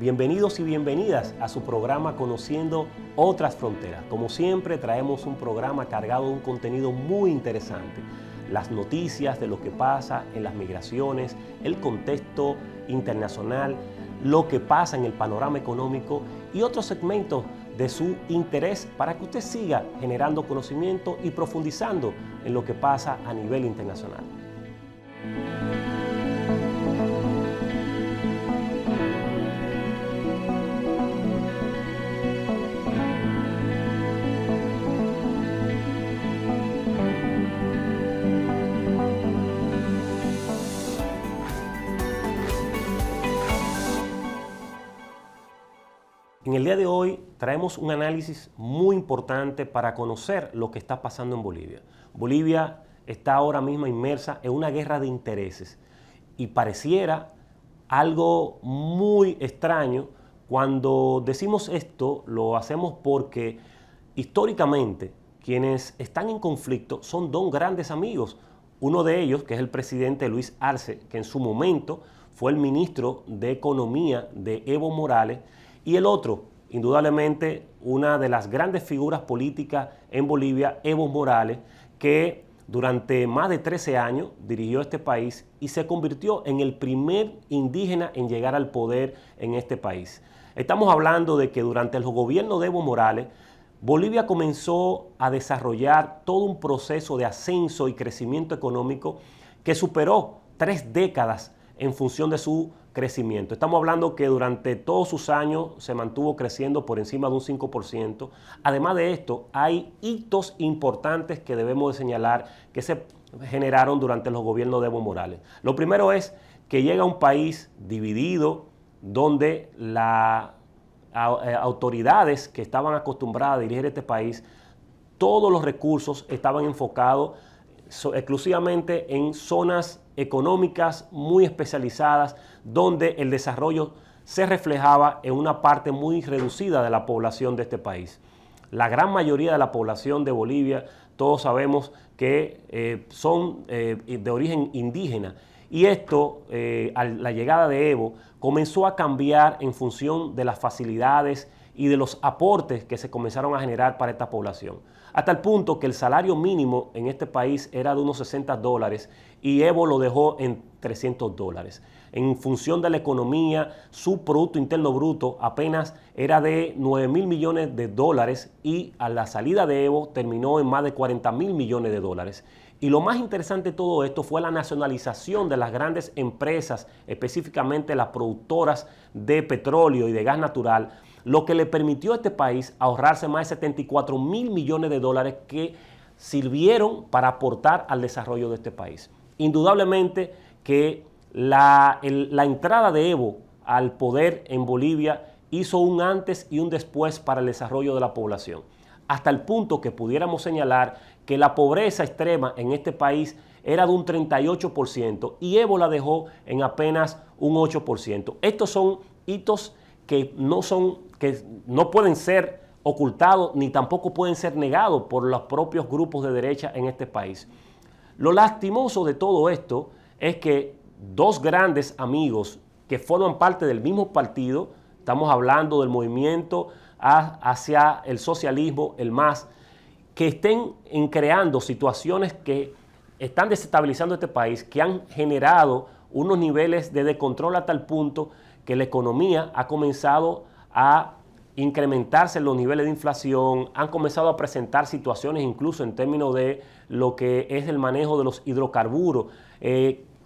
Bienvenidos y bienvenidas a su programa Conociendo Otras Fronteras. Como siempre, traemos un programa cargado de un contenido muy interesante. Las noticias de lo que pasa en las migraciones, el contexto internacional, lo que pasa en el panorama económico y otros segmentos de su interés para que usted siga generando conocimiento y profundizando en lo que pasa a nivel internacional. En el día de hoy traemos un análisis muy importante para conocer lo que está pasando en Bolivia. Bolivia está ahora mismo inmersa en una guerra de intereses y pareciera algo muy extraño. Cuando decimos esto, lo hacemos porque históricamente quienes están en conflicto son dos grandes amigos. Uno de ellos, que es el presidente Luis Arce, que en su momento fue el ministro de Economía de Evo Morales, y el otro, indudablemente, una de las grandes figuras políticas en Bolivia, Evo Morales, que durante más de 13 años dirigió este país y se convirtió en el primer indígena en llegar al poder en este país. Estamos hablando de que durante el gobierno de Evo Morales, Bolivia comenzó a desarrollar todo un proceso de ascenso y crecimiento económico que superó 3 décadas en función de su crecimiento. Estamos hablando que durante todos sus años se mantuvo creciendo por encima de un 5%. Además de esto, hay hitos importantes que debemos de señalar que se generaron durante los gobiernos de Evo Morales. Lo primero es que llega a un país dividido donde las autoridades que estaban acostumbradas a dirigir este país, todos los recursos estaban enfocados exclusivamente en zonas económicas muy especializadas, donde el desarrollo se reflejaba en una parte muy reducida de la población de este país. La gran mayoría de la población de Bolivia, todos sabemos que son de origen indígena, y esto, a la llegada de Evo, comenzó a cambiar en función de las facilidades y de los aportes que se comenzaron a generar para esta población. Hasta el punto que el salario mínimo en este país era de unos $60 y Evo lo dejó en $300. En función de la economía, su Producto Interno Bruto apenas era de 9.000 millones de dólares y a la salida de Evo terminó en más de 40.000 millones de dólares. Y lo más interesante de todo esto fue la nacionalización de las grandes empresas, específicamente las productoras de petróleo y de gas natural, lo que le permitió a este país ahorrarse más de 74.000 millones de dólares que sirvieron para aportar al desarrollo de este país. Indudablemente que la entrada de Evo al poder en Bolivia hizo un antes y un después para el desarrollo de la población, hasta el punto que pudiéramos señalar que la pobreza extrema en este país era de un 38% y Evo la dejó en apenas un 8%. Estos son hitos que no pueden ser ocultados ni tampoco pueden ser negados por los propios grupos de derecha en este país. Lo lastimoso de todo esto es que dos grandes amigos que forman parte del mismo partido, estamos hablando del movimiento hacia el socialismo, el MAS, que estén creando situaciones que están desestabilizando este país, que han generado unos niveles de descontrol hasta el punto que la economía ha comenzado a incrementarse los niveles de inflación, han comenzado a presentar situaciones incluso en términos de lo que es el manejo de los hidrocarburos,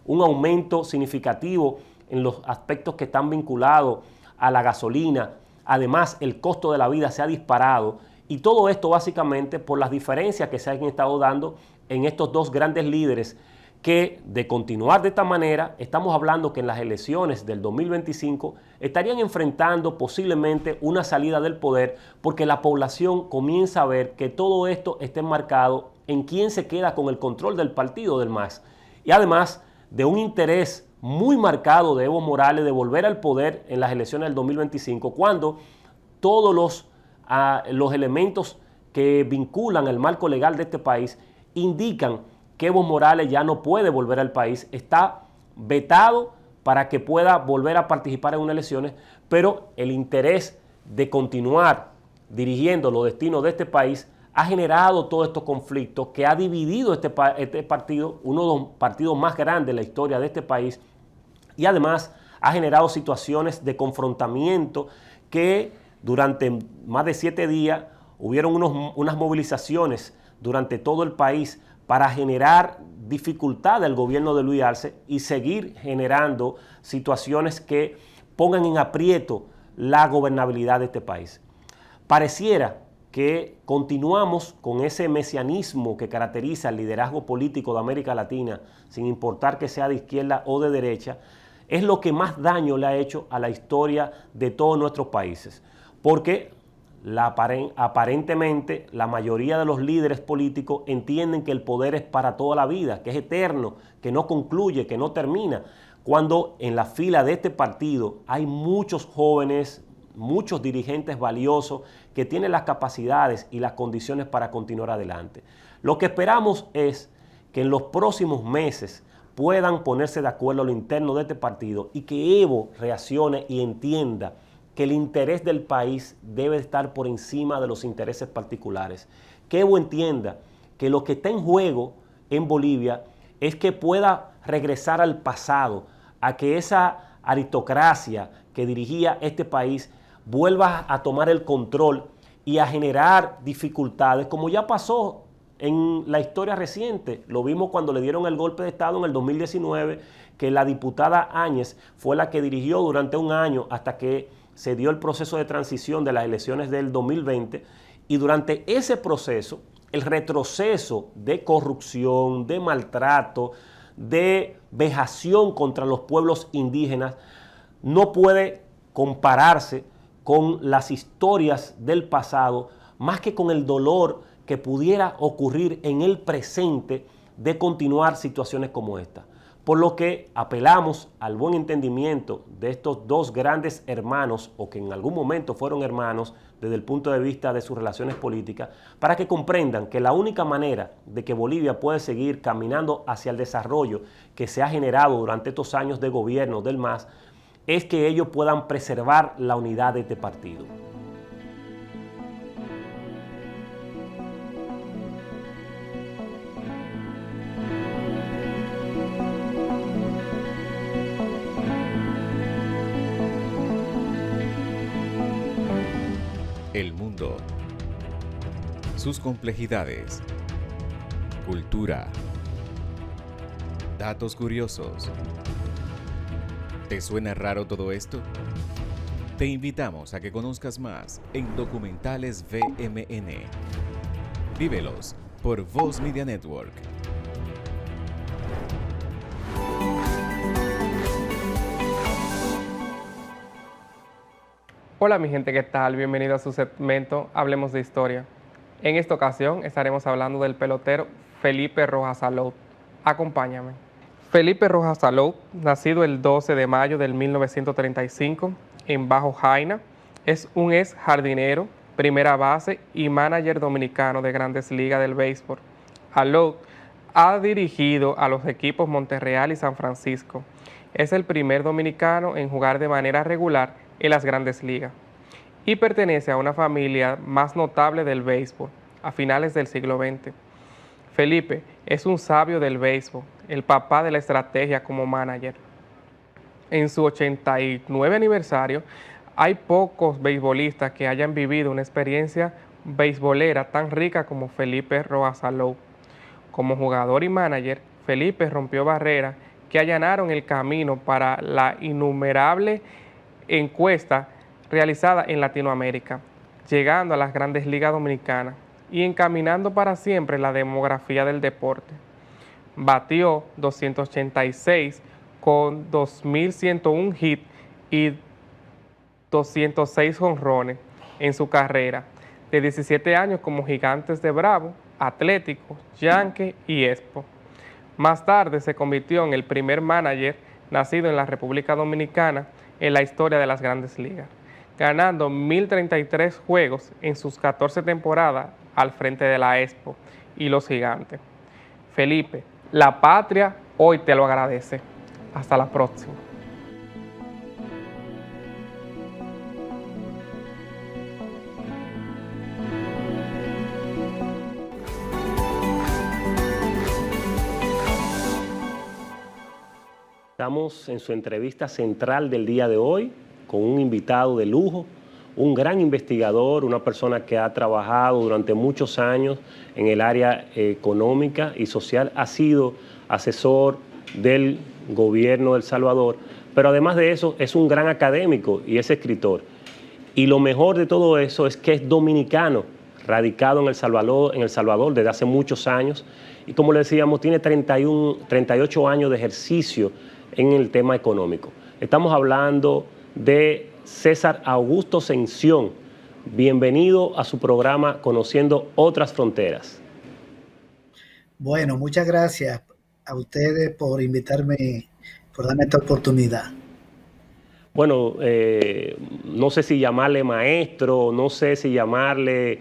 un aumento significativo en los aspectos que están vinculados a la gasolina. Además, el costo de la vida se ha disparado y todo esto básicamente por las diferencias que se han estado dando en estos dos grandes líderes que, de continuar de esta manera, estamos hablando que en las elecciones del 2025 estarían enfrentando posiblemente una salida del poder, porque la población comienza a ver que todo esto está enmarcado en quién se queda con el control del partido del MAS. Y además de un interés muy marcado de Evo Morales de volver al poder en las elecciones del 2025, cuando todos los elementos que vinculan el marco legal de este país indican que Evo Morales ya no puede volver al país, está vetado para que pueda volver a participar en unas elecciones, pero el interés de continuar dirigiendo los destinos de este país ha generado todos estos conflictos que ha dividido este partido, uno de los partidos más grandes de la historia de este país, y además ha generado situaciones de confrontamiento que durante más de 7 días hubieron unas movilizaciones durante todo el país para generar dificultad al gobierno de Luis Arce y seguir generando situaciones que pongan en aprieto la gobernabilidad de este país. Pareciera que continuamos con ese mesianismo que caracteriza el liderazgo político de América Latina, sin importar que sea de izquierda o de derecha, es lo que más daño le ha hecho a la historia de todos nuestros países. Porque aparentemente la mayoría de los líderes políticos entienden que el poder es para toda la vida, que es eterno, que no concluye, que no termina, cuando en la fila de este partido hay muchos jóvenes, muchos dirigentes valiosos que tienen las capacidades y las condiciones para continuar adelante. Lo que esperamos es que en los próximos meses puedan ponerse de acuerdo a lo interno de este partido y que Evo reaccione y entienda que el interés del país debe estar por encima de los intereses particulares. Que Evo entienda que lo que está en juego en Bolivia es que pueda regresar al pasado, a que esa aristocracia que dirigía este país vuelva a tomar el control y a generar dificultades, como ya pasó en la historia reciente. Lo vimos cuando le dieron el golpe de Estado en el 2019, que la diputada Áñez fue la que dirigió durante un año hasta que se dio el proceso de transición de las elecciones del 2020, y durante ese proceso, el retroceso de corrupción, de maltrato, de vejación contra los pueblos indígenas no puede compararse con las historias del pasado, más que con el dolor que pudiera ocurrir en el presente de continuar situaciones como esta. Por lo que apelamos al buen entendimiento de estos dos grandes hermanos, o que en algún momento fueron hermanos desde el punto de vista de sus relaciones políticas, para que comprendan que la única manera de que Bolivia puede seguir caminando hacia el desarrollo que se ha generado durante estos años de gobierno del MAS es que ellos puedan preservar la unidad de este partido. El mundo, sus complejidades, cultura, datos curiosos. ¿Te suena raro todo esto? Te invitamos a que conozcas más en Documentales VMN. Vívelos por Voz Media Network. Hola mi gente, ¿qué tal? Bienvenido a su segmento Hablemos de Historia. En esta ocasión estaremos hablando del pelotero Felipe Rojas Salou. Acompáñame. Felipe Rojas Salou, nacido el 12 de mayo del 1935 en Bajo Jaina, es un ex jardinero, primera base y manager dominicano de Grandes Ligas del béisbol. Salou ha dirigido a los equipos Monterreal y San Francisco. Es el primer dominicano en jugar de manera regular en las Grandes Ligas y pertenece a una familia más notable del béisbol a finales del siglo XX. Felipe es un sabio del béisbol, el papá de la estrategia como manager. En su 89 aniversario, hay pocos beisbolistas que hayan vivido una experiencia beisbolera tan rica como Felipe Rojas Salou. Como jugador y manager, Felipe rompió barreras que allanaron el camino para la innumerable encuesta realizada en Latinoamérica, llegando a las Grandes Ligas Dominicanas y encaminando para siempre la demografía del deporte. Batió 286 con 2.101 hits y 206 jonrones en su carrera de 17 años como Gigantes de Bravo, Atlético, Yankees y Expo. Más tarde se convirtió en el primer manager nacido en la República Dominicana en la historia de las Grandes Ligas, ganando 1.033 juegos en sus 14 temporadas al frente de la Expo y los Gigantes. Felipe, la patria hoy te lo agradece. Hasta la próxima. Estamos en su entrevista central del día de hoy con un invitado de lujo, un gran investigador, una persona que ha trabajado durante muchos años en el área económica y social, ha sido asesor del gobierno de El Salvador, pero además de eso es un gran académico y es escritor. Y lo mejor de todo eso es que es dominicano, radicado en El Salvador desde hace muchos años, y como le decíamos, tiene 38 años de ejercicio en el tema económico. Estamos hablando de César Augusto Sención. Bienvenido a su programa Conociendo Otras Fronteras. Bueno, muchas gracias a ustedes por invitarme, por darme esta oportunidad. Bueno, no sé si llamarle maestro, no sé si llamarle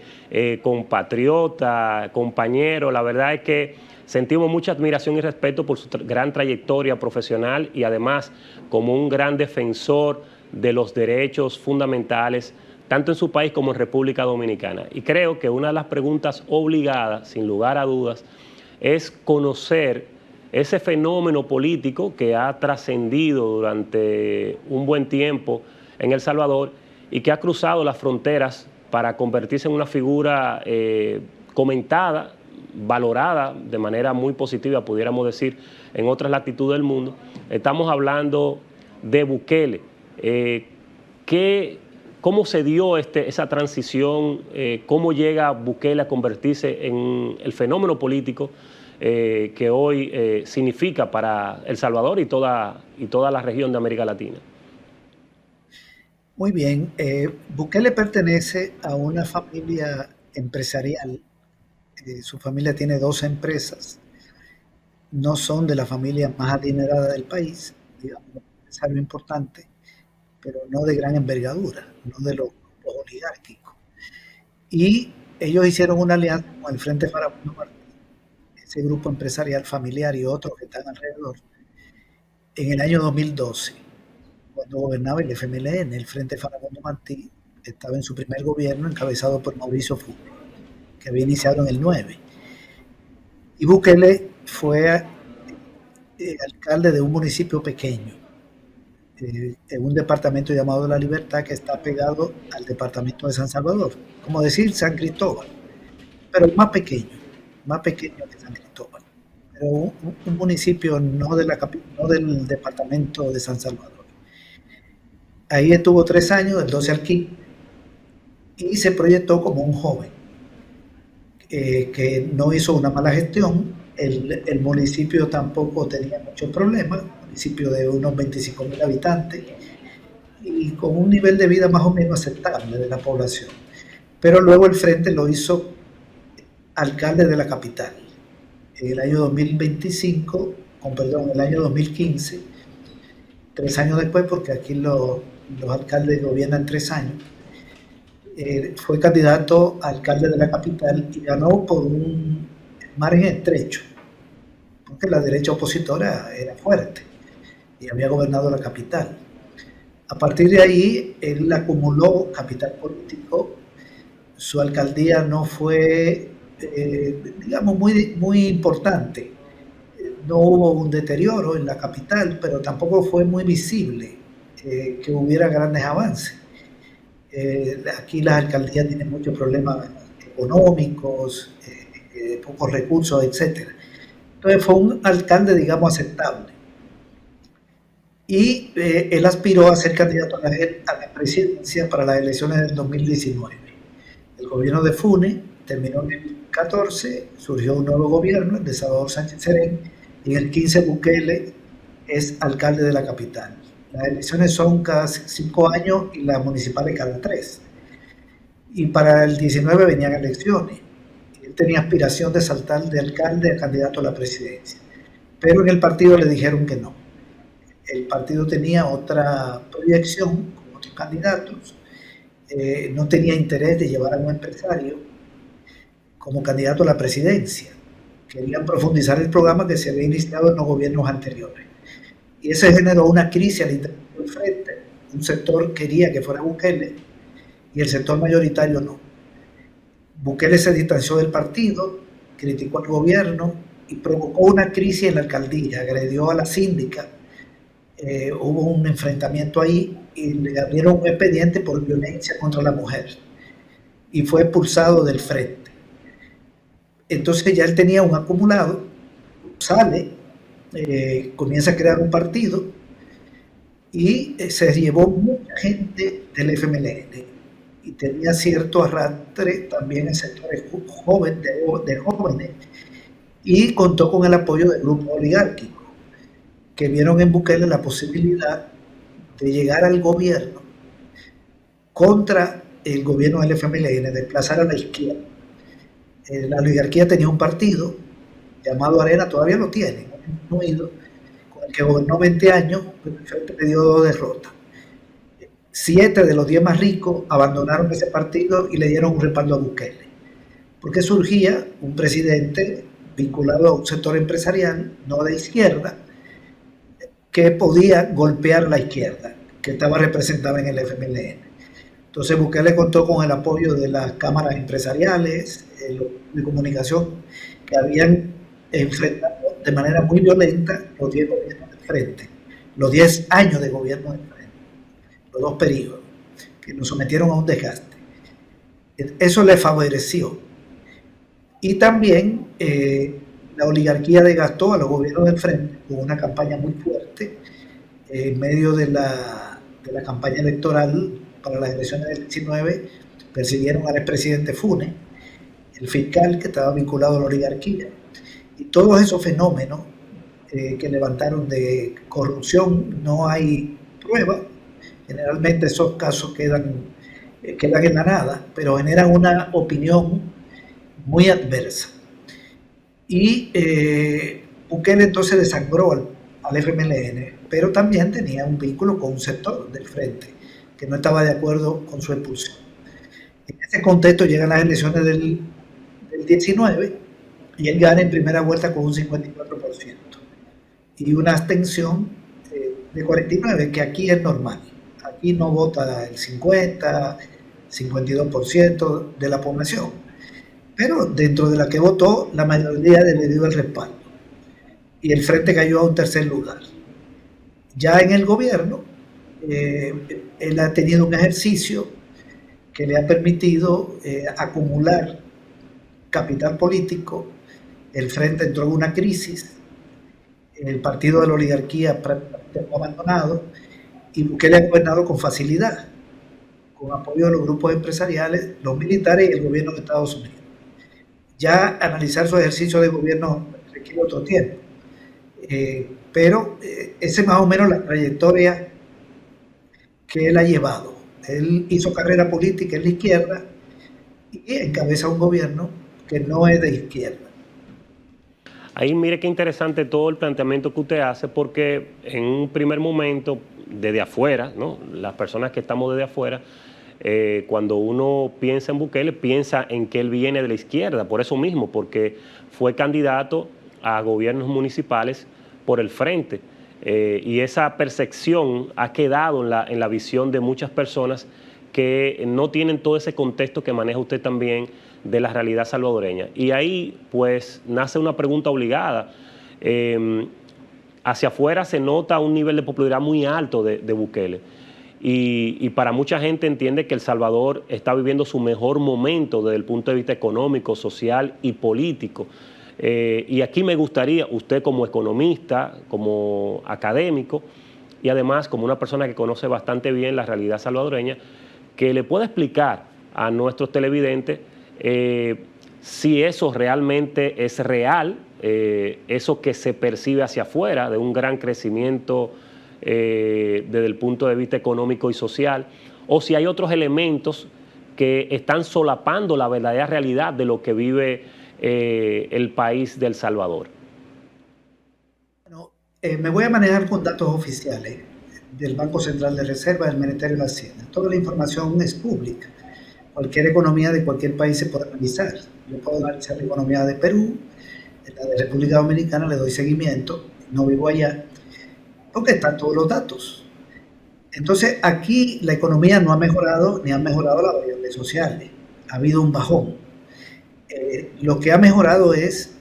compatriota, compañero. La verdad es que sentimos mucha admiración y respeto por su gran trayectoria profesional y además como un gran defensor de los derechos fundamentales, tanto en su país como en República Dominicana. Y creo que una de las preguntas obligadas, sin lugar a dudas, es conocer ese fenómeno político que ha trascendido durante un buen tiempo en El Salvador y que ha cruzado las fronteras para convertirse en una figura comentada, valorada de manera muy positiva, pudiéramos decir, en otras latitudes del mundo. Estamos hablando de Bukele. ¿Cómo se dio esa transición? ¿Cómo llega Bukele a convertirse en el fenómeno político que hoy significa para El Salvador y toda la región de América Latina? Muy bien, Bukele pertenece a una familia empresarial. Su familia tiene 2 empresas. No son de la familia más adinerada del país, digamos, un empresario importante, pero no de gran envergadura, no de los oligárquicos. Y ellos hicieron una alianza con el Frente Farabundo Martí, ese grupo empresarial familiar y otros que están alrededor, en el año 2012, cuando gobernaba el FMLN, el Frente Farabundo Martí, estaba en su primer gobierno encabezado por Mauricio Funes, que había iniciado en el 9. Y Bukele fue alcalde de un municipio pequeño, en un departamento llamado La Libertad, que está pegado al departamento de San Salvador, como decir San Cristóbal, pero más pequeño que San Cristóbal, pero un municipio no del departamento de San Salvador. Ahí estuvo 3 años, del 12 al 15, y se proyectó como un joven que no hizo una mala gestión. El municipio tampoco tenía muchos problemas, un municipio de unos 25.000 habitantes y con un nivel de vida más o menos aceptable de la población. Pero luego el Frente lo hizo alcalde de la capital. En el año 2015, 3 años después, porque aquí los alcaldes gobiernan 3 años, fue candidato a alcalde de la capital y ganó por un margen estrecho, porque la derecha opositora era fuerte y había gobernado la capital. A partir de ahí, él acumuló capital político. Su alcaldía no fue, digamos, muy importante. No hubo un deterioro en la capital, pero tampoco fue muy visible que hubiera grandes avances. Aquí las alcaldías tienen muchos problemas económicos, pocos recursos, etc. Entonces fue un alcalde, digamos, aceptable. Y él aspiró a ser candidato a la presidencia para las elecciones del 2019. El gobierno de Funes terminó en el 14, surgió un nuevo gobierno, el de Salvador Sánchez Serén, y en el 15 Bukele es alcalde de la capital. Las elecciones son cada 5 años y las municipales cada 3. Y para el 19 venían elecciones. Él tenía aspiración de saltar de alcalde a candidato a la presidencia. Pero en el partido le dijeron que no. El partido tenía otra proyección con otros candidatos. No tenía interés de llevar a un empresario como candidato a la presidencia. Querían profundizar el programa que se había iniciado en los gobiernos anteriores. Y eso generó una crisis al interior del Frente. Un sector quería que fuera Bukele y el sector mayoritario no. Bukele se distanció del partido, criticó al gobierno y provocó una crisis en la alcaldía. Agredió a la síndica hubo un enfrentamiento ahí y le abrieron un expediente por violencia contra la mujer y fue expulsado del frente. Entonces ya él tenía un acumulado, sale, comienza a crear un partido y se llevó mucha gente del FMLN y tenía cierto arrastre también en sectores de jóvenes, y contó con el apoyo del grupo oligárquico, que vieron en Bukele la posibilidad de llegar al gobierno contra el gobierno del FMLN, desplazar a la izquierda. La oligarquía tenía un partido llamado Arena, todavía lo tiene, con el que gobernó 20 años, pero el frente le dio 2 derrotas. 7 de los 10 más ricos abandonaron ese partido y le dieron un respaldo a Bukele, porque surgía un presidente vinculado a un sector empresarial, no de izquierda, que podía golpear a la izquierda, que estaba representada en el FMLN. Entonces Bukele contó con el apoyo de las cámaras empresariales de comunicación, que habían enfrentado de manera muy violenta los 10 gobiernos del frente, los 10 años de gobierno del frente, los 2 periodos, que nos sometieron a un desgaste. Eso le favoreció. Y también la oligarquía desgastó a los gobiernos del frente con una campaña muy fuerte en medio de la campaña electoral para las elecciones del 19. Persiguieron al expresidente Funes, el fiscal que estaba vinculado a la oligarquía, y todos esos fenómenos que levantaron de corrupción. No hay pruebas, generalmente esos casos quedan en la nada, pero generan una opinión muy adversa. Y Bukele entonces desangró al FMLN, pero también tenía un vínculo con un sector del frente que no estaba de acuerdo con su expulsión. En ese contexto llegan las elecciones del 19 y él gana en primera vuelta con un 54% y una abstención de 49%, que aquí es normal. Aquí no vota el 50, 52% de la población, pero dentro de la que votó, la mayoría le dio el respaldo y el frente cayó a un tercer lugar. Ya en el gobierno, él ha tenido un ejercicio que le ha permitido acumular capital político. El frente entró en una crisis, el partido de la oligarquía prácticamente fue abandonado y Bukele ha gobernado con facilidad, con apoyo de los grupos empresariales, los militares y el gobierno de Estados Unidos. Ya analizar su ejercicio de gobierno requiere otro tiempo, pero esa es más o menos la trayectoria que él ha llevado. Él hizo carrera política en la izquierda y encabeza un gobierno que no es de izquierda. Ahí mire qué interesante todo el planteamiento que usted hace, porque en un primer momento, desde afuera, ¿no? Las personas que estamos desde afuera, cuando uno piensa en Bukele, piensa en que él viene de la izquierda, por eso mismo, porque fue candidato a gobiernos municipales por el frente. Y esa percepción ha quedado en la visión de muchas personas que no tienen todo ese contexto que maneja usted también de la realidad salvadoreña. Y ahí pues nace una pregunta obligada. Hacia afuera se nota un nivel de popularidad muy alto de Bukele. Y para mucha gente entiende que El Salvador está viviendo su mejor momento desde el punto de vista económico, social y político. Y aquí me gustaría, usted como economista, como académico y además como una persona que conoce bastante bien la realidad salvadoreña, que le pueda explicar a nuestros televidentes si eso realmente es real, eso que se percibe hacia afuera de un gran crecimiento desde el punto de vista económico y social, o si hay otros elementos que están solapando la verdadera realidad de lo que vive el país de El Salvador. Bueno, me voy a manejar con datos oficiales del Banco Central de Reserva, del Ministerio de Hacienda. Toda la información es pública. Cualquier economía de cualquier país se puede analizar. Yo puedo analizar la economía de Perú, la de República Dominicana, le doy seguimiento, no vivo allá, porque están todos los datos. Entonces, aquí la economía no ha mejorado, ni han mejorado las variables sociales. Ha habido un bajón. Lo que ha mejorado es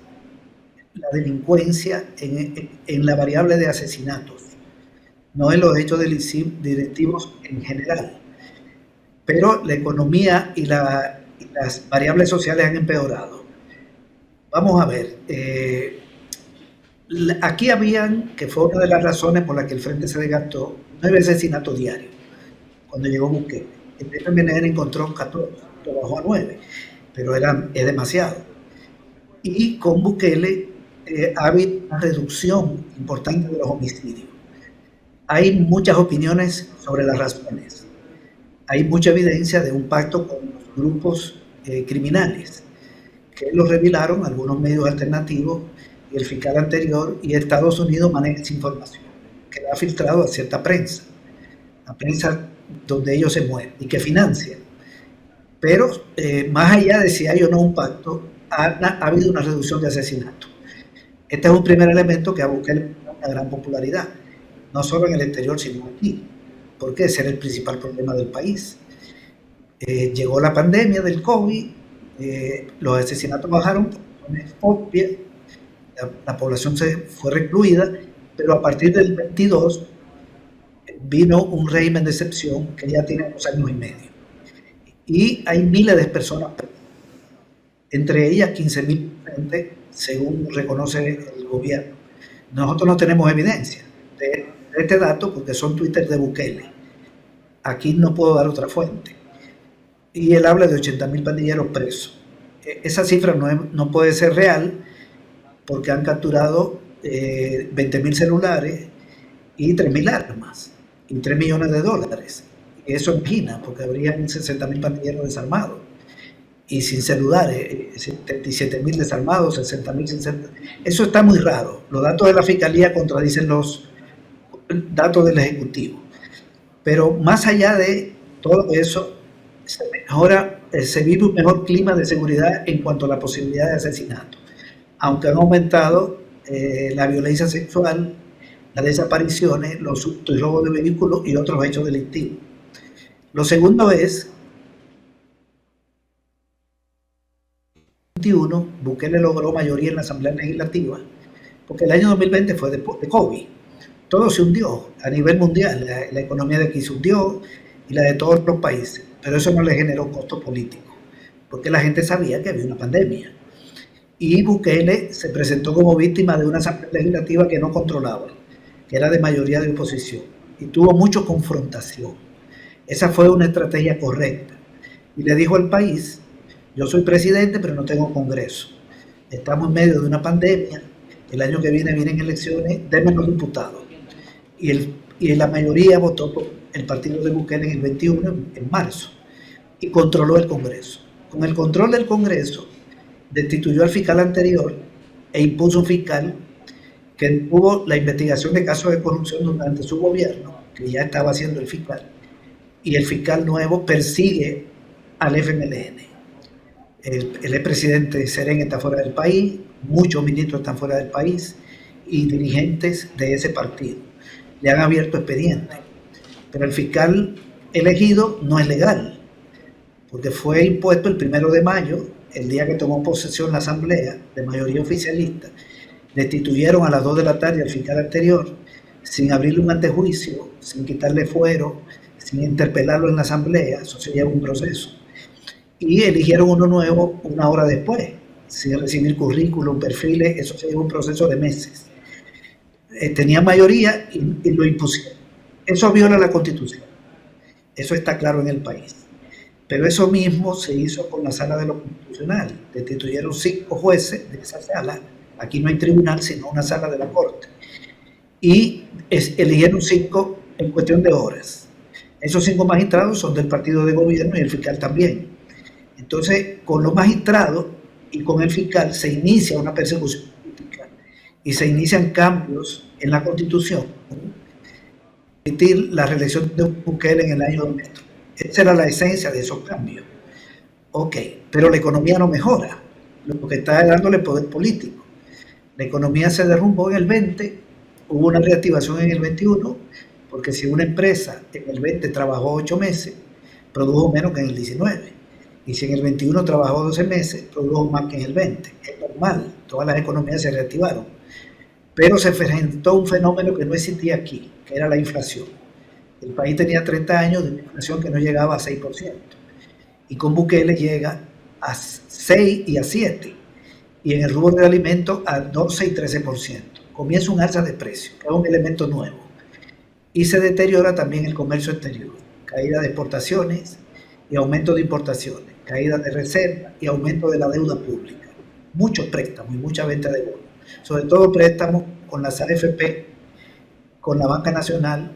la delincuencia en la variable de asesinatos. no en los hechos directivos en general. Pero la economía y las variables sociales han empeorado. Vamos a ver, aquí que fue una de las razones por las que el Frente se desgastó, 9 asesinatos diarios cuando llegó Bukele. El FMLN encontró 14, lo bajó a 9, pero es demasiado. Y con Bukele ha habido una reducción importante de los homicidios. Hay muchas opiniones sobre las razones. Hay mucha evidencia de un pacto con los grupos criminales, que lo revelaron algunos medios alternativos y el fiscal anterior, y Estados Unidos maneja esa información, que la ha filtrado a cierta prensa, la prensa donde ellos se mueven y que financian. Pero más allá de si hay o no un pacto, ha habido una reducción de asesinatos. Este es un primer elemento que ha buscado una gran popularidad, no solo en el exterior, sino aquí, porque ese era el principal problema del país. Llegó la pandemia del COVID, los asesinatos bajaron por razones obvias, la población se fue recluida, pero a partir del 22 vino un régimen de excepción que ya tiene 2 años y medio. Y hay miles de personas, entre ellas 15.000 gente, según reconoce el gobierno. Nosotros no tenemos evidencia de este dato porque son Twitter de Bukele. Aquí no puedo dar otra fuente. Y él habla de 80.000 pandilleros presos. Esa cifra no puede ser real porque han capturado 20.000 celulares y 3.000 armas y $3 millones. Eso en China, porque habrían 60.000 pandilleros desarmados y sin celulares, 77.000 desarmados, 60.000 sin celulares. Eso está muy raro. Los datos de la Fiscalía contradicen los datos del Ejecutivo. Pero más allá de todo eso, se vive un mejor clima de seguridad en cuanto a la posibilidad de asesinato, aunque han aumentado la violencia sexual, las desapariciones, los hurtos y robos de vehículos y otros hechos delictivos. Lo segundo es, en 2021, Bukele logró mayoría en la Asamblea Legislativa, porque el año 2020 fue de COVID. Todo se hundió a nivel mundial, la economía de aquí se hundió y la de todos los países, pero eso no le generó costo político, porque la gente sabía que había una pandemia. Y Bukele se presentó como víctima de una Asamblea Legislativa que no controlaba, que era de mayoría de oposición, y tuvo mucha confrontación. Esa fue una estrategia correcta. Y le dijo al país, yo soy presidente, pero no tengo Congreso. Estamos en medio de una pandemia, el año que viene vienen elecciones, denme los diputados. Y la mayoría votó por el partido de Bukele en el 21, en marzo, y controló el Congreso. Con el control del Congreso, destituyó al fiscal anterior e impuso un fiscal que tuvo la investigación de casos de corrupción durante su gobierno, que ya estaba haciendo el fiscal, y el fiscal nuevo persigue al FMLN. El expresidente Serén está fuera del país, muchos ministros están fuera del país y dirigentes de ese partido. Le han abierto expedientes, pero el fiscal elegido no es legal, porque fue impuesto el 1 de mayo, el día que tomó posesión la Asamblea de mayoría oficialista. Destituyeron a las 2 de la tarde al fiscal anterior, sin abrirle un antejuicio, sin quitarle fuero, sin interpelarlo en la Asamblea. Eso se lleva un proceso. Y eligieron uno nuevo una hora después, sin recibir currículum, perfiles. Eso se lleva un proceso de meses. Tenía mayoría y lo impusieron. Eso viola la Constitución. Eso está claro en el país. Pero eso mismo se hizo con la sala de lo constitucional. Destituyeron 5 jueces de esa sala. Aquí no hay tribunal, sino una sala de la Corte. Y eligieron 5 en cuestión de horas. Esos 5 magistrados son del partido de gobierno y el fiscal también. Entonces, con los magistrados y con el fiscal se inicia una persecución política y se inician cambios en la Constitución. Permitir la reelección de Bukele en el año 2000. Esa era la esencia de esos cambios. Ok, pero la economía no mejora, lo que está dándole poder político. La economía se derrumbó en el 20, hubo una reactivación en el 21, porque si una empresa en el 20 trabajó 8 meses, produjo menos que en el 19. Y si en el 21 trabajó 12 meses, produjo más que en el 20. Es normal, todas las economías se reactivaron. pero se enfrentó a un fenómeno que no existía aquí, que era la inflación. El país tenía 30 años de una inflación que no llegaba a 6%, y con Bukele llega a 6 y a 7%, y en el rubro de alimentos a 12 y 13%. Comienza un alza de precios, que es un elemento nuevo, y se deteriora también el comercio exterior, caída de exportaciones y aumento de importaciones, caída de reservas y aumento de la deuda pública, muchos préstamos y mucha venta de bonos, sobre todo préstamos con las AFP, con la Banca Nacional,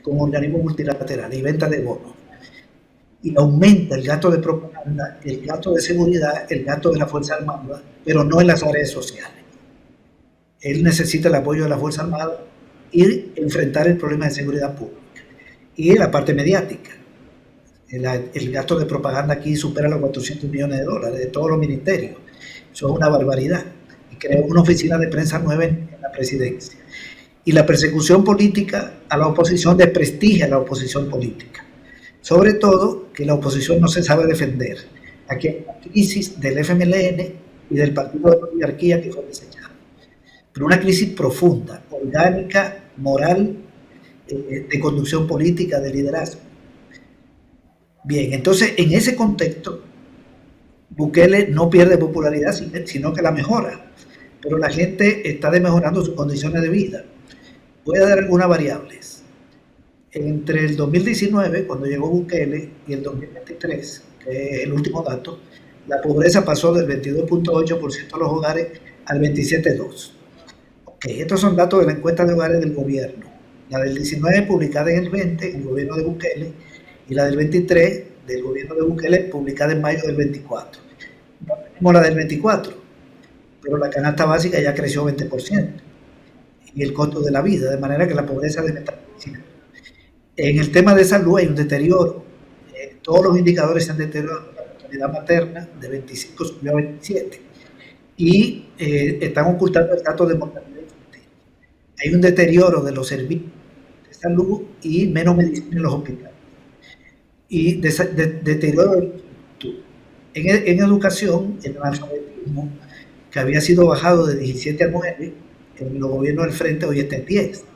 con organismos multilaterales y venta de bonos. Y aumenta el gasto de propaganda, el gasto de seguridad, el gasto de la Fuerza Armada, pero no en las áreas sociales. Él necesita el apoyo de la Fuerza Armada y enfrentar el problema de seguridad pública. Y la parte mediática. El gasto de propaganda aquí supera los $400 millones de todos los ministerios. Eso es una barbaridad. Y creó una oficina de prensa nueva en la presidencia. Y la persecución política a la oposición desprestigia a la oposición política. Sobre todo que la oposición no se sabe defender. Aquí hay una crisis del FMLN y del Partido de la Oligarquía que fue desechado. Pero una crisis profunda, orgánica, moral, de conducción política, de liderazgo. Bien, entonces en ese contexto, Bukele no pierde popularidad, sino que la mejora. Pero la gente está mejorando sus condiciones de vida. Voy a dar algunas variables. Entre el 2019, cuando llegó Bukele, y el 2023, que es el último dato, la pobreza pasó del 22.8% de los hogares al 27.2%. Okay, estos son datos de la encuesta de hogares del gobierno. La del 19 publicada en el 20, en el gobierno de Bukele, y la del 23, del gobierno de Bukele, publicada en mayo del 24. No tenemos la del 24, pero la canasta básica ya creció 20%, y el costo de la vida, de manera que la pobreza debe estar creciendo. En el tema de salud hay un deterioro. Todos los indicadores se han deteriorado. La mortalidad materna de 25 subió a 27. Y están ocultando el dato de mortalidad infantil. Hay un deterioro de los servicios de salud y menos medicina en los hospitales. Y deterioro de la infraestructura. En educación, el analfabetismo, que había sido bajado de 17 a 9, en los gobiernos del frente hoy está en 10.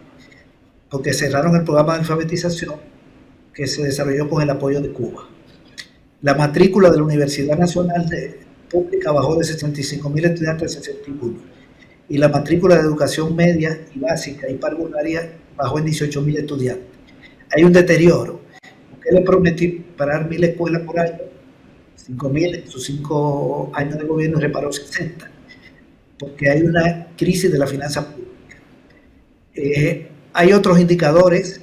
Porque cerraron el programa de alfabetización que se desarrolló con el apoyo de Cuba. La matrícula de la Universidad Nacional Pública bajó de 65.000 estudiantes a 61, y la matrícula de educación media y básica y parvularia bajó en 18.000 estudiantes. Hay un deterioro. Porque le prometió parar 1.000 escuelas por año, 5.000 en sus 5 años de gobierno, y reparó 60, porque hay una crisis de la finanza pública. Hay otros indicadores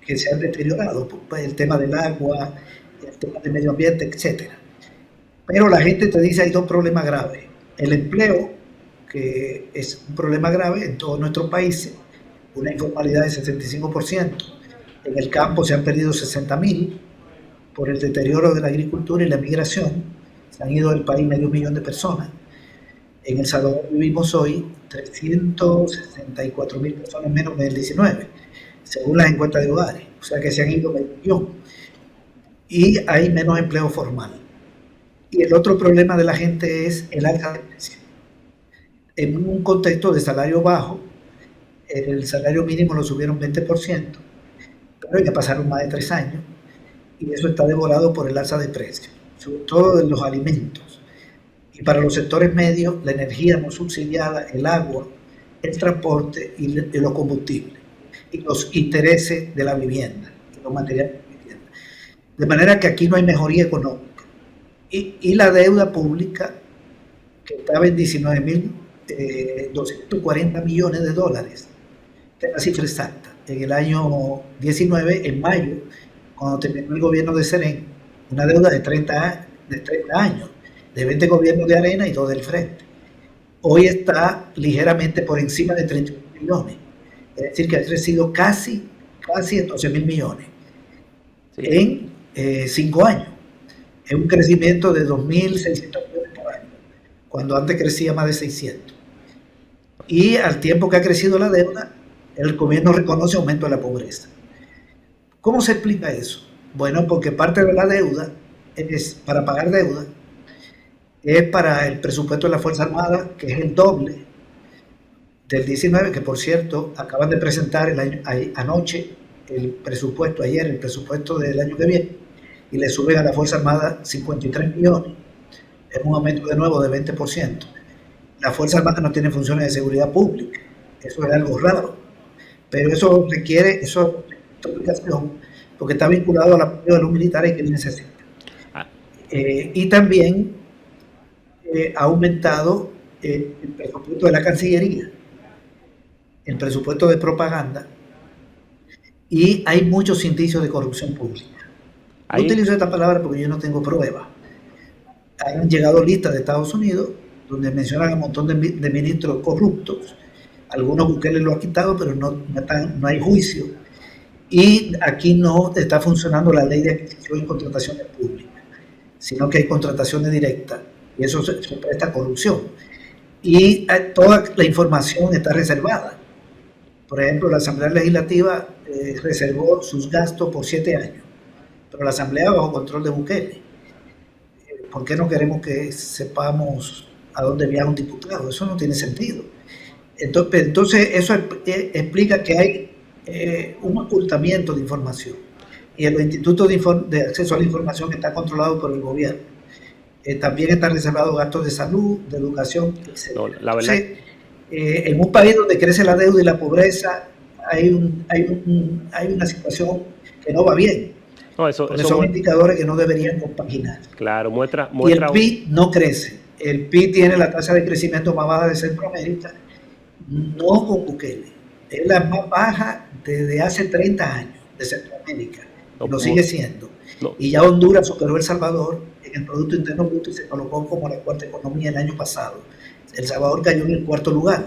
que se han deteriorado, el tema del agua, el tema del medio ambiente, etc. Pero la gente te dice hay dos problemas graves. El empleo, que es un problema grave en todos nuestros países, una informalidad de 65%. En el campo se han perdido 60.000 por el deterioro de la agricultura y la migración. Se han ido del país 500.000 de personas. En El Salvador vivimos hoy 364.000 personas menos que en el 19, según las encuestas de hogares. O sea que se han ido 1.000.000. Y hay menos empleo formal. Y el otro problema de la gente es el alza de precios. En un contexto de salario bajo, el salario mínimo lo subieron 20%, pero ya pasaron más de 3 años, y eso está devorado por el alza de precios, sobre todo de los alimentos. Y para los sectores medios, la energía no subsidiada, el agua, el transporte y los combustibles, y los intereses de la vivienda, y los materiales de vivienda. De manera que aquí no hay mejoría económica. Y la deuda pública, que estaba en 19.240 millones de dólares, que es la cifra exacta, en el año 19, en mayo, cuando terminó el gobierno de Serén, una deuda de 30 años, de 20 gobiernos de Arena y 2 del Frente. Hoy está ligeramente por encima de 31 millones. Es decir, que ha crecido casi en 12.000 millones en 5 años. Es un crecimiento de 2.600 millones por año, cuando antes crecía más de 600. Y al tiempo que ha crecido la deuda, el gobierno reconoce aumento de la pobreza. ¿Cómo se explica eso? Bueno, porque parte de la deuda es para pagar deuda, es para el presupuesto de la Fuerza Armada, que es el doble del 19, que por cierto acaban de presentar anoche el presupuesto, ayer el presupuesto del año que viene, y le suben a la Fuerza Armada 53 millones, es un aumento de nuevo de 20%. La Fuerza Armada no tiene funciones de seguridad pública, eso es algo raro, pero eso requiere explicación, porque está vinculado al apoyo de los militares que necesitan. Y también ha aumentado el presupuesto de la Cancillería, el presupuesto de propaganda, y hay muchos indicios de corrupción pública. No utilizo esta palabra porque yo no tengo pruebas. Han llegado listas de Estados Unidos donde mencionan a un montón de ministros corruptos. Algunos Bukele lo ha quitado, pero no hay juicio. Y aquí no está funcionando la ley de adquisición y contrataciones públicas, sino que hay contrataciones directas, y eso se presta a corrupción. Y toda la información está reservada. Por ejemplo, la Asamblea Legislativa reservó sus gastos por 7 años, pero la Asamblea bajo control de Bukele. ¿Por qué no queremos que sepamos a dónde viaja un diputado? Eso no tiene sentido. Entonces eso explica que hay un ocultamiento de información. Y el Instituto de Acceso a la Información está controlado por el gobierno. También están reservados gastos de salud, de educación, etc. No, la verdad. Entonces, en un país donde crece la deuda y la pobreza, hay una situación que no va bien. No, eso son indicadores que no deberían compaginar. Claro, muestra. Y el PIB no crece. El PIB tiene la tasa de crecimiento más baja de Centroamérica, no con Bukele. Es la más baja desde hace 30 años de Centroamérica. Lo sigue siendo. No. Y ya Honduras superó El Salvador en el Producto Interno Bruto y se colocó como la cuarta economía el año pasado. El Salvador cayó en el cuarto lugar,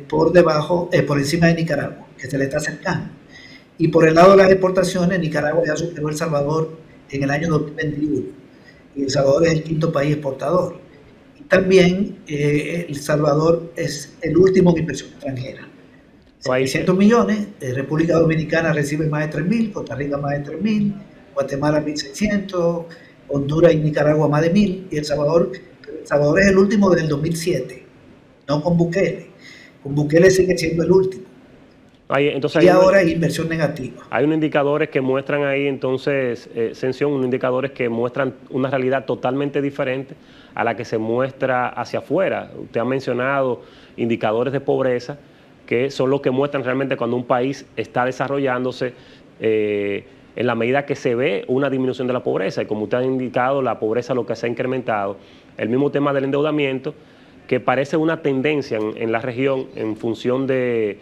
por encima de Nicaragua, que se le está acercando. Y por el lado de las exportaciones, Nicaragua ya superó El Salvador en el año 2021. Y El Salvador es el quinto país exportador. Y también El Salvador es el último en inversión extranjera. 600 millones, República Dominicana recibe más de 3.000, Costa Rica más de 3.000, Guatemala 1.600, Honduras y Nicaragua más de 1.000, y El Salvador es el último desde el 2007, no con Bukele. Con Bukele sigue siendo el último. Entonces, y ahora hay inversión negativa. Hay unos indicadores que muestran ahí, entonces, Sención, unos indicadores que muestran una realidad totalmente diferente a la que se muestra hacia afuera. Usted ha mencionado indicadores de pobreza, que son los que muestran realmente cuando un país está desarrollándose en la medida que se ve una disminución de la pobreza. Y como usted ha indicado, la pobreza lo que se ha incrementado. El mismo tema del endeudamiento, que parece una tendencia en la región en función de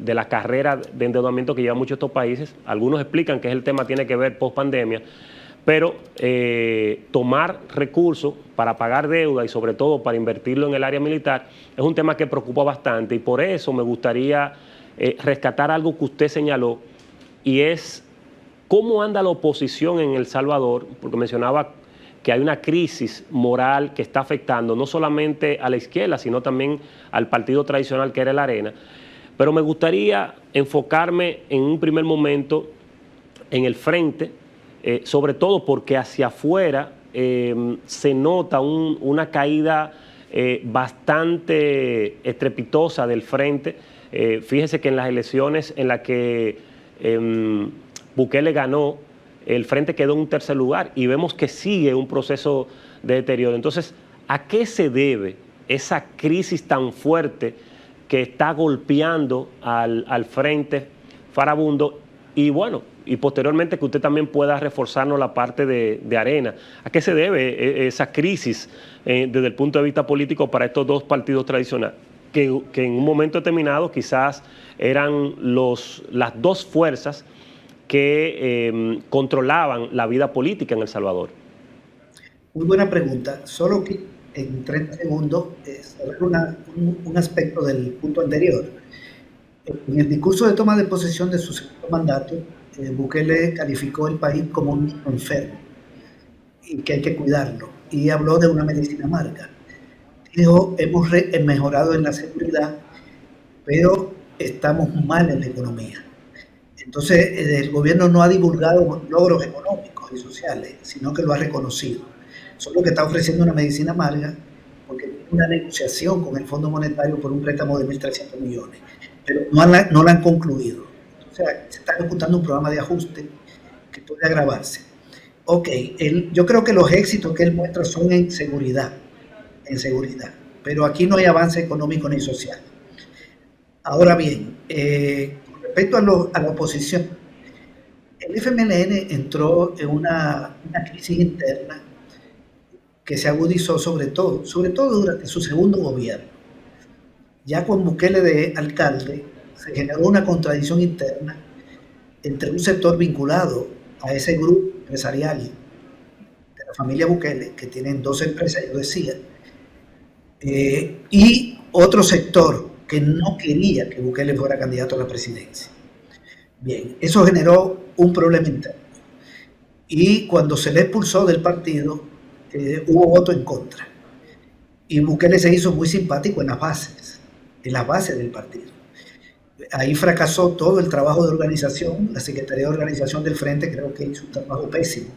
la carrera de endeudamiento que llevan muchos de estos países. Algunos explican que el tema tiene que ver post pandemia, pero tomar recursos para pagar deuda y sobre todo para invertirlo en el área militar es un tema que preocupa bastante, y por eso me gustaría rescatar algo que usted señaló, y es cómo anda la oposición en El Salvador, porque mencionaba que hay una crisis moral que está afectando no solamente a la izquierda, sino también al partido tradicional que era el Arena. Pero me gustaría enfocarme en un primer momento en el frente, sobre todo porque hacia afuera se nota una caída bastante estrepitosa del frente. Fíjese que en las elecciones en las que Bukele ganó, el frente quedó en un tercer lugar y vemos que sigue un proceso de deterioro. Entonces, ¿a qué se debe esa crisis tan fuerte que está golpeando al frente farabundo? Y bueno, y posteriormente que usted también pueda reforzarnos la parte de Arena. ¿A qué se debe esa crisis desde el punto de vista político para estos dos partidos tradicionales? Que en un momento determinado quizás eran las dos fuerzas que controlaban la vida política en El Salvador. Muy buena pregunta. Solo que en 30 segundos sobre un aspecto del punto anterior. En el discurso de toma de posesión de su segundo mandato, Bukele calificó el país como un niño enfermo y que hay que cuidarlo. Y habló de una medicina amarga. Dijo, hemos mejorado en la seguridad, pero estamos mal en la economía. Entonces, el gobierno no ha divulgado logros económicos y sociales, sino que lo ha reconocido. Solo que está ofreciendo una medicina amarga, porque una negociación con el Fondo Monetario por un préstamo de 1.300 millones, pero no la han concluido. O sea, se está ejecutando un programa de ajuste que puede agravarse. Ok, yo creo que los éxitos que él muestra son en seguridad, pero aquí no hay avance económico ni social. Ahora bien, con respecto a la oposición, el FMLN entró en una crisis interna que se agudizó sobre todo durante su segundo gobierno. Ya con Bukele de alcalde, se generó una contradicción interna entre un sector vinculado a ese grupo empresarial de la familia Bukele, que tienen 2 empresas, yo decía, y otro sector que no quería que Bukele fuera candidato a la presidencia. Bien, eso generó un problema interno. Y cuando se le expulsó del partido, hubo voto en contra. Y Bukele se hizo muy simpático en las bases del partido. Ahí fracasó todo el trabajo de organización. La Secretaría de Organización del Frente creo que hizo un trabajo pésimo.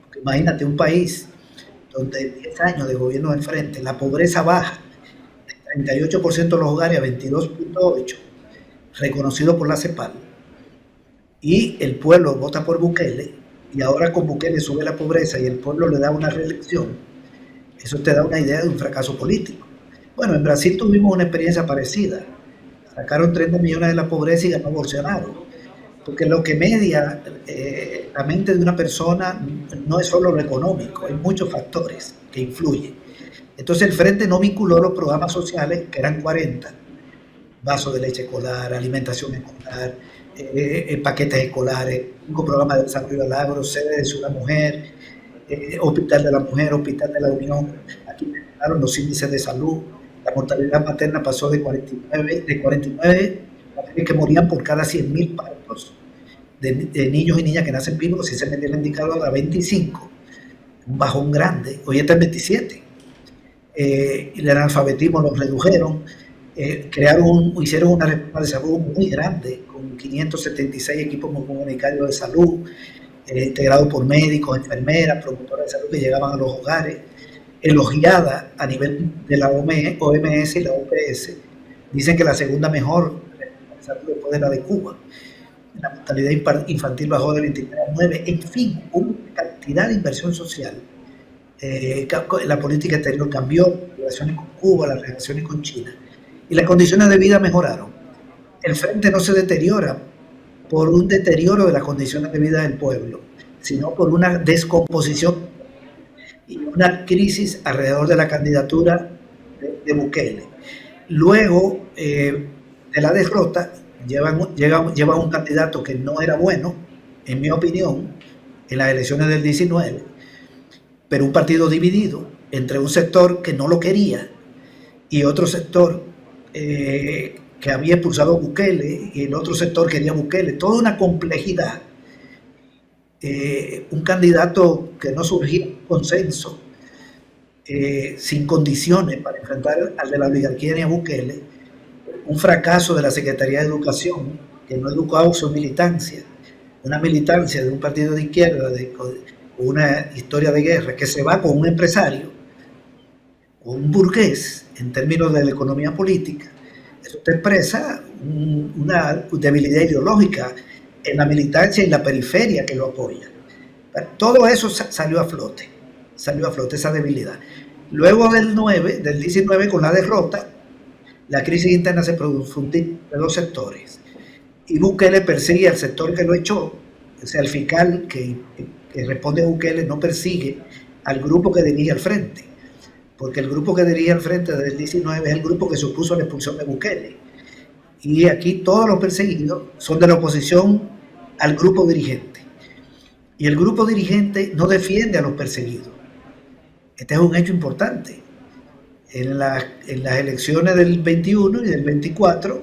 Porque imagínate un país donde 10 años de gobierno del Frente, la pobreza baja de 38% de los hogares a 22.8%, reconocido por la CEPAL, y el pueblo vota por Bukele, y ahora con Bukele sube la pobreza y el pueblo le da una reelección. Eso te da una idea de un fracaso político. Bueno, en Brasil tuvimos una experiencia parecida. Sacaron 30 millones de la pobreza y ganó Bolsonaro. Porque lo que media la mente de una persona no es solo lo económico, hay muchos factores que influyen. Entonces el Frente no vinculó los programas sociales, que eran 40, vasos de leche escolar, alimentación escolar, paquetes escolares, 5 programas de desarrollo al agro, sede de Ciudad Mujer, Hospital de la Mujer, Hospital de la Unión. Aquí mejoraron los índices de salud. La mortalidad materna pasó de 49 que morían por cada 100.000 partos de niños y niñas que nacen vivos, si se metía el indicador, a 25, un bajón grande. Hoy está en 27. El analfabetismo lo redujeron. Hicieron una reforma de salud muy grande, con 576 equipos comunitarios de salud, integrados por médicos, enfermeras, promotoras de salud que llegaban a los hogares, elogiada a nivel de la OMS y la OPS. Dicen que la segunda mejor reforma de salud después de la de Cuba. La mortalidad infantil bajó de 23 a 9. En fin, una cantidad de inversión social. La política exterior cambió, las relaciones con Cuba, las relaciones con China. Y las condiciones de vida mejoraron. El Frente no se deteriora por un deterioro de las condiciones de vida del pueblo, sino por una descomposición y una crisis alrededor de la candidatura de Bukele. Luego de la derrota, lleva un candidato que no era bueno, en mi opinión, en las elecciones del 19, pero un partido dividido entre un sector que no lo quería y otro sector que había expulsado a Bukele, y el otro sector quería Bukele. Toda una complejidad. Un candidato que no surgía en consenso, sin condiciones para enfrentar al de la oligarquía ni a Bukele. Un fracaso de la Secretaría de Educación, que no ha educado su militancia, una militancia de un partido de izquierda, con una historia de guerra, que se va con un empresario, con un burgués, en términos de la economía política. Eso te expresa una debilidad ideológica en la militancia y la periferia que lo apoya. Todo eso salió a flote, esa debilidad. Luego del 19, con la derrota, la crisis interna se profundió en 2 sectores. Y Bukele persigue al sector que lo echó, o sea, el fiscal que responde a Bukele no persigue al grupo que dirige al Frente, porque el grupo que dirige al Frente desde el 19 es el grupo que se opuso a la expulsión de Bukele. Y aquí todos los perseguidos son de la oposición al grupo dirigente. Y el grupo dirigente no defiende a los perseguidos. Este es un hecho importante. En las elecciones del 21 y del 24,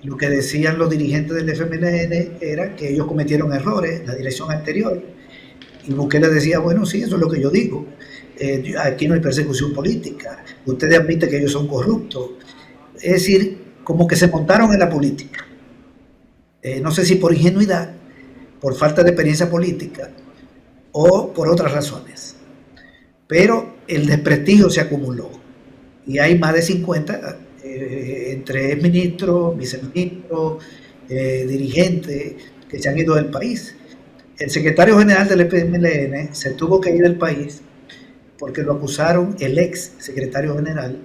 lo que decían los dirigentes del FMLN era que ellos cometieron errores en la dirección anterior. Y Bukele decía, bueno, sí, eso es lo que yo digo. Aquí no hay persecución política. Ustedes admiten que ellos son corruptos. Es decir, como que se montaron en la política. No sé si por ingenuidad, por falta de experiencia política o por otras razones. Pero el desprestigio se acumuló. y hay más de 50 entre ministros, viceministros, dirigentes que se han ido del país. El secretario general del FMLN se tuvo que ir del país porque lo acusaron el ex secretario general,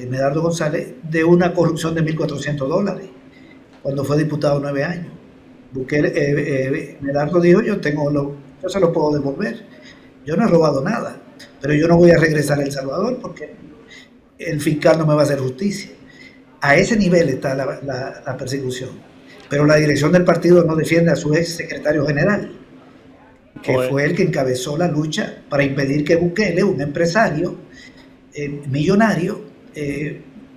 Medardo González, de una corrupción de $1.400 cuando fue diputado 9 años. Medardo dijo, yo se lo puedo devolver, yo no he robado nada, pero yo no voy a regresar a El Salvador porque el fiscal no me va a hacer justicia. A ese nivel está la persecución. Pero la dirección del partido no defiende a su ex secretario general, que fue el que encabezó la lucha para impedir que Bukele, un empresario millonario,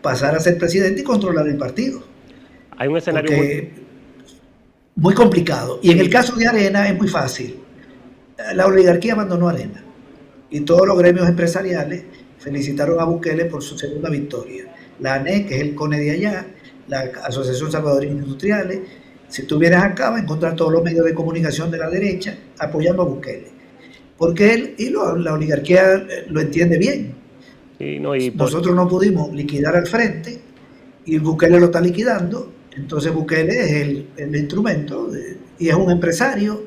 pasara a ser presidente y controlar el partido. Hay un escenario muy complicado. Y en el caso de Arena es muy fácil. La oligarquía abandonó Arena y todos los gremios empresariales felicitaron a Bukele por su segunda victoria. La ANE, que es el CONE de allá, la Asociación Salvadoreña de Industriales. Si tú vienes acá, vas a encontrar todos los medios de comunicación de la derecha apoyando a Bukele. Porque él y la oligarquía lo entiende bien. Sí, nosotros no pudimos liquidar al frente y Bukele lo está liquidando. Entonces Bukele es el instrumento y es un empresario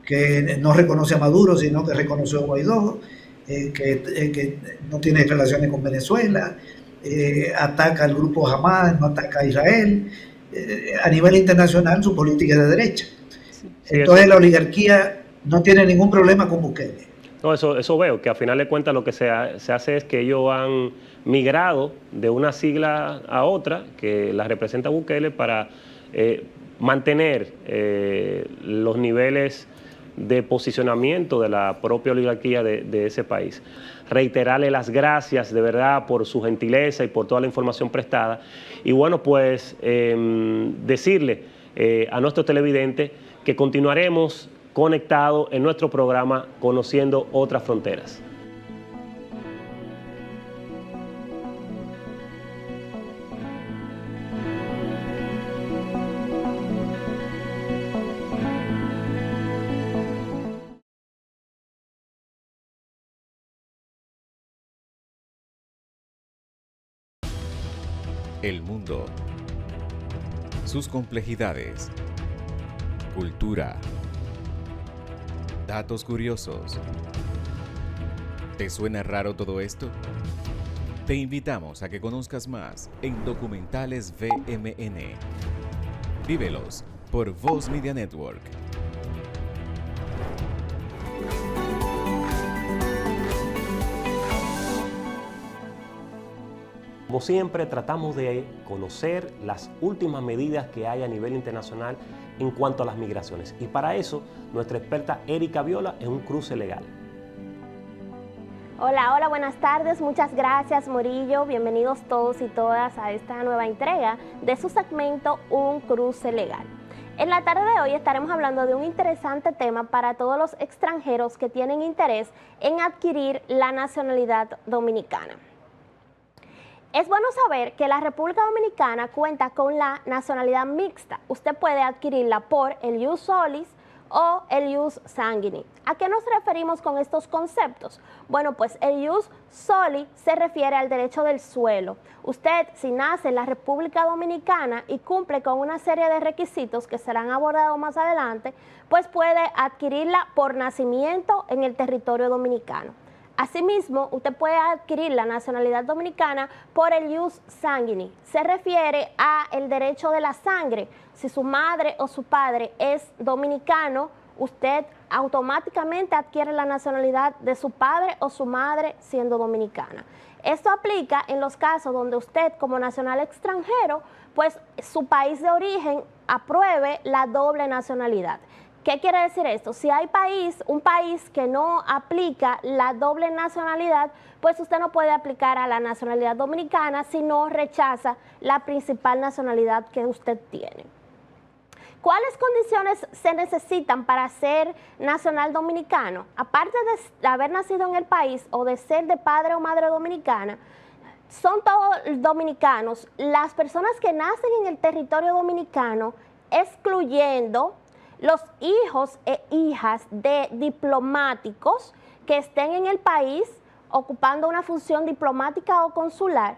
que no reconoce a Maduro, sino que reconoce a Guaidó, que no tiene relaciones con Venezuela, ataca al grupo Hamas, no ataca a Israel. A nivel internacional su política es de derecha. Entonces la oligarquía no tiene ningún problema con Bukele. No, eso veo, que a final de cuentas lo que se hace es que ellos han migrado de una sigla a otra, que la representa Bukele, para mantener los niveles de posicionamiento de la propia oligarquía de ese país. Reiterarle las gracias de verdad por su gentileza y por toda la información prestada. Y bueno, pues decirle a nuestros televidentes que continuaremos conectados en nuestro programa Conociendo Otras Fronteras. El mundo, sus complejidades, cultura, datos curiosos. ¿Te suena raro todo esto? Te invitamos a que conozcas más en Documentales VMN. Vívelos por Voz Media Network. Como siempre, tratamos de conocer las últimas medidas que hay a nivel internacional en cuanto a las migraciones. Y para eso, nuestra experta Erika Viola en un cruce legal. Hola, buenas tardes. Muchas gracias, Murillo. Bienvenidos todos y todas a esta nueva entrega de su segmento Un Cruce Legal. En la tarde de hoy estaremos hablando de un interesante tema para todos los extranjeros que tienen interés en adquirir la nacionalidad dominicana. Es bueno saber que la República Dominicana cuenta con la nacionalidad mixta. Usted puede adquirirla por el ius solis o el ius sanguinis. ¿A qué nos referimos con estos conceptos? Bueno, pues el ius soli se refiere al derecho del suelo. Usted, si nace en la República Dominicana y cumple con una serie de requisitos que serán abordados más adelante, pues puede adquirirla por nacimiento en el territorio dominicano. Asimismo, usted puede adquirir la nacionalidad dominicana por el ius sanguinis. Se refiere a el derecho de la sangre. Si su madre o su padre es dominicano, usted automáticamente adquiere la nacionalidad de su padre o su madre siendo dominicana. Esto aplica en los casos donde usted, como nacional extranjero, pues su país de origen apruebe la doble nacionalidad. ¿Qué quiere decir esto? Si hay un país que no aplica la doble nacionalidad, pues usted no puede aplicar a la nacionalidad dominicana si no rechaza la principal nacionalidad que usted tiene. ¿Cuáles condiciones se necesitan para ser nacional dominicano? Aparte de haber nacido en el país o de ser de padre o madre dominicana, son todos dominicanos. Las personas que nacen en el territorio dominicano, excluyendo los hijos e hijas de diplomáticos que estén en el país ocupando una función diplomática o consular,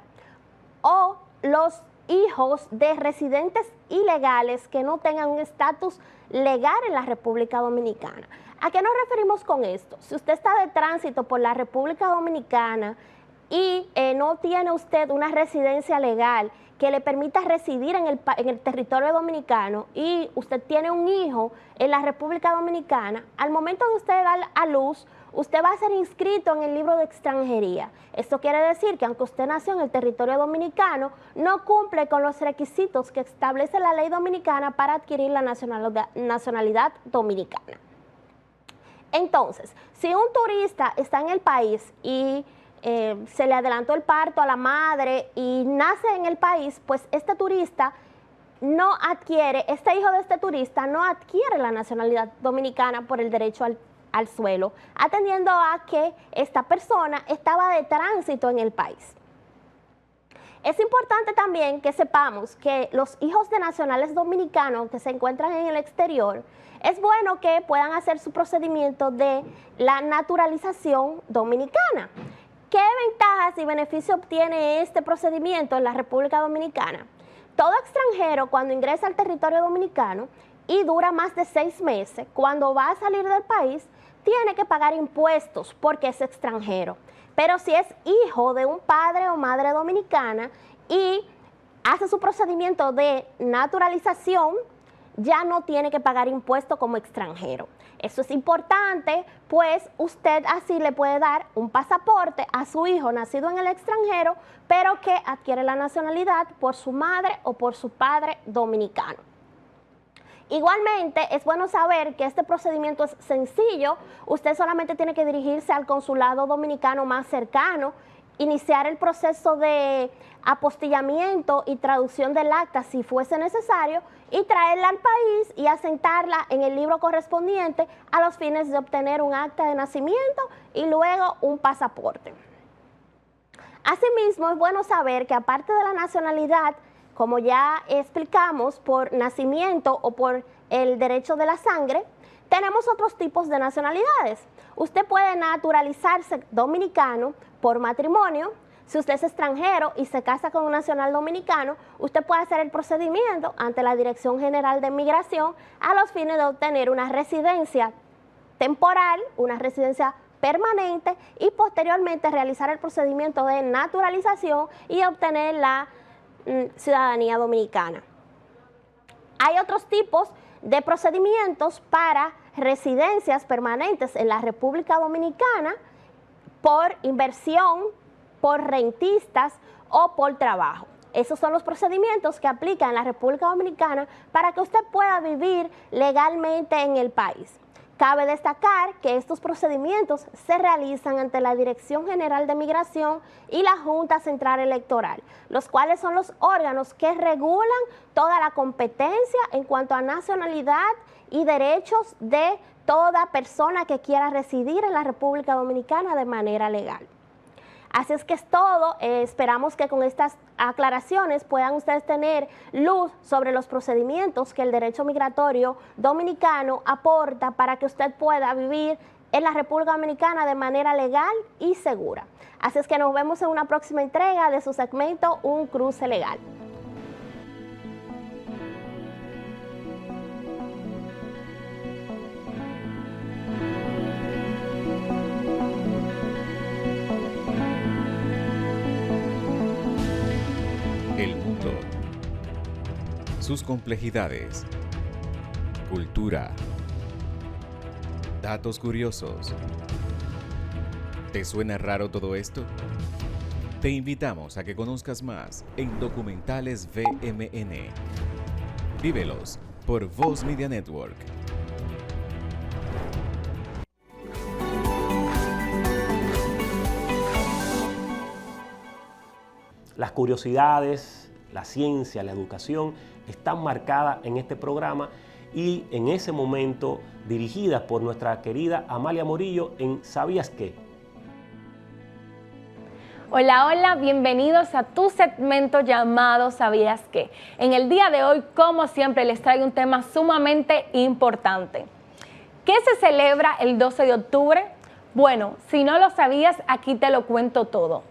o los hijos de residentes ilegales que no tengan un estatus legal en la República Dominicana. ¿A qué nos referimos con esto? Si usted está de tránsito por la República Dominicana y no tiene usted una residencia legal que le permita residir en el territorio dominicano y usted tiene un hijo en la República Dominicana, al momento de usted dar a luz, usted va a ser inscrito en el libro de extranjería. Esto quiere decir que aunque usted nació en el territorio dominicano, no cumple con los requisitos que establece la ley dominicana para adquirir la nacionalidad dominicana. Entonces, si un turista está en el país y se le adelantó el parto a la madre y nace en el país, pues este turista no adquiere, este hijo de este turista no adquiere la nacionalidad dominicana por el derecho al suelo, atendiendo a que esta persona estaba de tránsito en el país. Es importante también que sepamos que los hijos de nacionales dominicanos que se encuentran en el exterior, es bueno que puedan hacer su procedimiento de la naturalización dominicana. ¿Qué ventajas y beneficios obtiene este procedimiento en la República Dominicana? Todo extranjero cuando ingresa al territorio dominicano y dura más de 6 meses, cuando va a salir del país, tiene que pagar impuestos porque es extranjero. Pero si es hijo de un padre o madre dominicana y hace su procedimiento de naturalización, ya no tiene que pagar impuestos como extranjero. Eso es importante, pues usted así le puede dar un pasaporte a su hijo nacido en el extranjero, pero que adquiere la nacionalidad por su madre o por su padre dominicano. Igualmente, es bueno saber que este procedimiento es sencillo. Usted solamente tiene que dirigirse al consulado dominicano más cercano, iniciar el proceso de apostillamiento y traducción del acta si fuese necesario y traerla al país y asentarla en el libro correspondiente a los fines de obtener un acta de nacimiento y luego un pasaporte. Asimismo, es bueno saber que aparte de la nacionalidad, como ya explicamos, por nacimiento o por el derecho de la sangre, tenemos otros tipos de nacionalidades. Usted puede naturalizarse dominicano por matrimonio. Si usted es extranjero y se casa con un nacional dominicano, usted puede hacer el procedimiento ante la Dirección General de Migración a los fines de obtener una residencia temporal, una residencia permanente y posteriormente realizar el procedimiento de naturalización y obtener la ciudadanía dominicana. Hay otros tipos de procedimientos para residencias permanentes en la República Dominicana por inversión, por rentistas o por trabajo. Esos son los procedimientos que aplican en la República Dominicana para que usted pueda vivir legalmente en el país. Cabe destacar que estos procedimientos se realizan ante la Dirección General de Migración y la Junta Central Electoral, los cuales son los órganos que regulan toda la competencia en cuanto a nacionalidad y derechos de toda persona que quiera residir en la República Dominicana de manera legal. Así es que es todo. Esperamos que con estas aclaraciones puedan ustedes tener luz sobre los procedimientos que el derecho migratorio dominicano aporta para que usted pueda vivir en la República Dominicana de manera legal y segura. Así es que nos vemos en una próxima entrega de su segmento Un Cruce Legal. El mundo, sus complejidades, cultura, datos curiosos. ¿Te suena raro todo esto? Te invitamos a que conozcas más en Documentales VMN. Vívelos por Voz Media Network. Las curiosidades, la ciencia, la educación están marcadas en este programa y en ese momento dirigidas por nuestra querida Amalia Morillo en ¿Sabías qué? Hola, hola, bienvenidos a tu segmento llamado ¿Sabías qué? En el día de hoy, como siempre, les traigo un tema sumamente importante. ¿Qué se celebra el 12 de octubre? Bueno, si no lo sabías, aquí te lo cuento todo.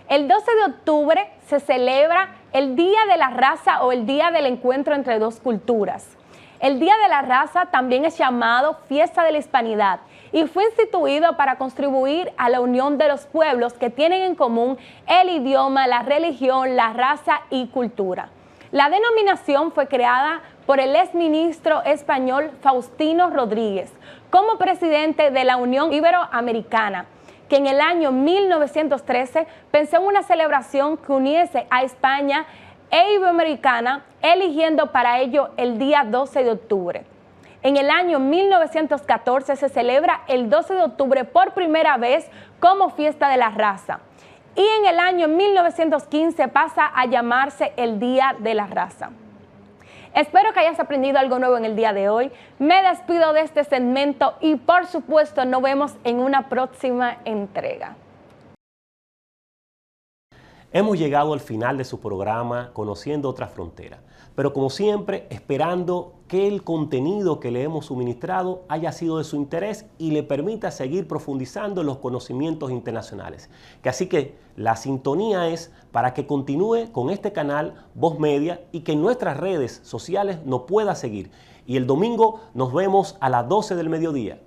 El 12 de octubre se celebra el Día de la Raza o el Día del Encuentro entre dos culturas. El Día de la Raza también es llamado Fiesta de la Hispanidad y fue instituido para contribuir a la unión de los pueblos que tienen en común el idioma, la religión, la raza y cultura. La denominación fue creada por el exministro español Faustino Rodríguez como presidente de la Unión Iberoamericana, que en el año 1913 pensó en una celebración que uniese a España e Iberoamericana, eligiendo para ello el día 12 de octubre. En el año 1914 se celebra el 12 de octubre por primera vez como Fiesta de la Raza. Y en el año 1915 pasa a llamarse el Día de la Raza. Espero que hayas aprendido algo nuevo en el día de hoy. Me despido de este segmento y por supuesto nos vemos en una próxima entrega. Hemos llegado al final de su programa Conociendo Otra Frontera, pero como siempre esperando que el contenido que le hemos suministrado haya sido de su interés y le permita seguir profundizando en los conocimientos internacionales. Así que la sintonía es para que continúe con este canal Voz Media y que en nuestras redes sociales nos pueda seguir. Y el domingo nos vemos a las 12 del mediodía.